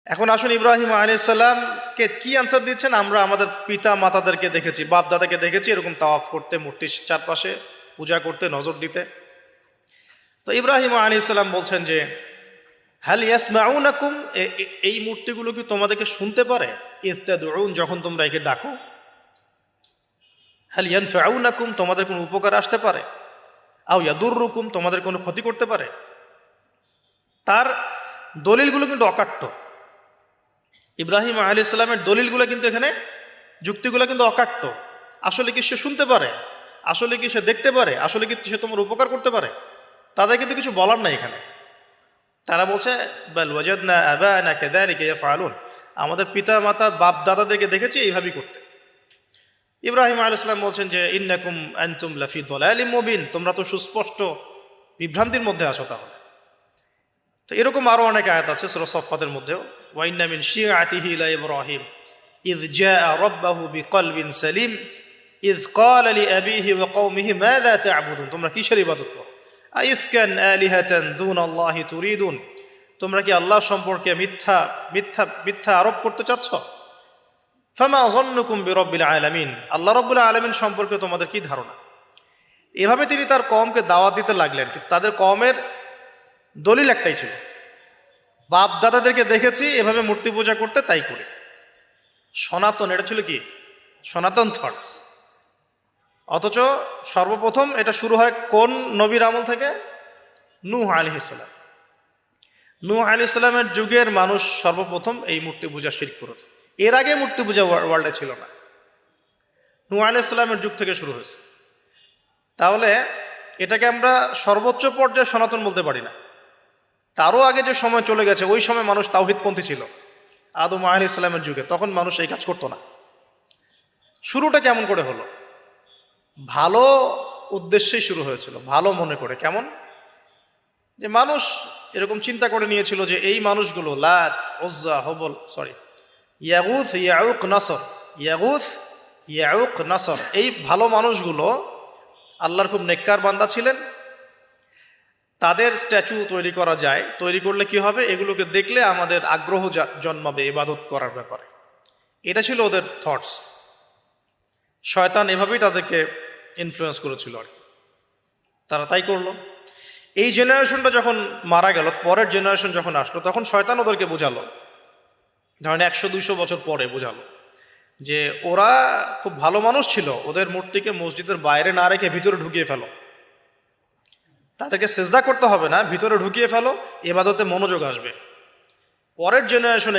এখন আসুন ইব্রাহিম আলাইহিস সালামকে কি আনসার দিচ্ছেন? আমরা আমাদের পিতা মাতাদেরকে দেখেছি, বাপ দাদাকে দেখেছি এরকম তাওয়াফ করতে, মূর্তির চারপাশে পূজা করতে, নজর দিতে। তো ইব্রাহিম আলাইহিস সালাম বলছেন যে হাল ইয়াসমাউনাকুম, এই মূর্তিগুলো কি তোমাদেরকে শুনতে পারে? ইয তাদউন, যখন তোমরা একে ডাকো। হাল ইয়ানফাউনাকুম, তোমাদের কোনো উপকার আসতে পারে? আও ইয়াদুররুকুম, তোমাদের কোনো ক্ষতি করতে পারে? তার দলিলগুলো কিন্তু অকাট্য। ইব্রাহিম আলাইহিস সালামের দলিলগুলো কিন্তু এখানে, যুক্তিগুলো কিন্তু অকাট্য। আসলে কি সে শুনতে পারে? আসলে কি সে দেখতে পারে? আসলে কি সে তোমার উপকার করতে পারে? তাদের কিন্তু কিছু বলার নাই এখানে। তারা বলছে বাল ওয়াজাদনা আবানা কাযালিকা ইয়াফআলুন, আমাদের পিতা মাতা বাপ দাদাদেরকে দেখেছি এইভাবেই করতে। ইব্রাহিম আলাইহিস সালাম বলছেন যে ইন্নাকুম আনতুম লাফি দালালিম মুবিন, তোমরা তো সুস্পষ্ট বিভ্রান্তির মধ্যে আছো। তাহলে তো এরকম আরো অনেক আয়াত আছে সূরা সাফফাতের মধ্যেও, ওয়া ইন্না মিন শিআতিহি লা ইব্রাহিম ইয জাআ রাব্বাহু বিকলবিন সালিম ইয ক্বালা লিআবিহি ওয়া কওমিহি মাযা তা'বুদুন, তোমরা কিসের ইবাদত করো? আইফকান আলিহাতান দুনাল্লাহি তুরিদুন, তোমরা কি আল্লাহ সম্পর্কে মিথ্যা মিথ্যা মিথ্যা আরোপ করতে চাচ্ছ? ফামা যান্নুকুম বিরাব্বিল আলামিন, আল্লাহ রাব্বুল আলামিন সম্পর্কে তোমাদের কি ধারণা? এভাবে তিনি তার কওমকে দাওয়াত দিতে লাগলেন। কিন্তু তাদের কওমের দলিল একটাই ছিল, বাপ দাদাদেরকে দেখেছি এভাবে মূর্তি পূজা করতে, তাই করে। সনাতন, এটা ছিল কি সনাতন থটস। অথচ সর্বপ্রথম এটা শুরু হয় কোন নবীর আমল থেকে? নূহ আলাইহিস সালাম। নূহ আলাইহিস সালামের যুগের মানুষ সর্বপ্রথম এই মূর্তি পূজা শিরক করেছে। এর আগে মূর্তি পূজা ওয়ার্ল্ডে ছিল না, নূহ আলাইহিস সালামের যুগ থেকে শুরু হয়েছে। তাহলে এটাকে আমরা সর্বোচ্চ পর্যায়ে সনাতন বলতে পারি না। তারও আগে যে সময় চলে গেছে, ওই সময় মানুষ তাওহীদপন্থী ছিল। আদম আলাইহিস সালামের যুগে তখন মানুষ এই কাজ করতো না। শুরুটা কেমন করে হলো? ভালো উদ্দেশ্যেই শুরু হয়েছিল, ভালো মনে করে। কেমন? যে মানুষ এরকম চিন্তা করে নিয়েছিল যে এই মানুষগুলো লাত, উজ্জা, হবল, ইয়াগুথ, ইয়াউক, নাসর, ইয়াগুথ, ইয়াউক, নাসর, এই ভালো মানুষগুলো আল্লাহর খুব নেককার বান্দা ছিলেন। তাদের স্ট্যাচু তৈরি করা যায়, তৈরি করলে কি হবে? এগুলোকে দেখলে আমাদের আগ্রহ জন্মাবে ইবাদত করার ব্যাপারে। এটা ছিল ওদের থটস। শয়তান এভাবেই তাদেরকে ইনফ্লুয়েন্স করেছিল আর কি। তারা তাই করলো। এই জেনারেশনটা যখন মারা গেল, পরের জেনারেশন যখন আসলো, তখন শয়তান ওদেরকে বোঝালো, ধরেন 100-200 বছর পরে বোঝালো যে ওরা খুব ভালো মানুষ ছিল, ওদের মূর্তিকে মসজিদের বাইরে না রেখে ভিতরে ঢুকিয়ে ফেলো। তাদেরকে সেজদা করতে হবে না, ভিতরে ঢুকিয়ে ফেলো, ইবাদতে মনোযোগ আসবে। পরের জেনারেশনে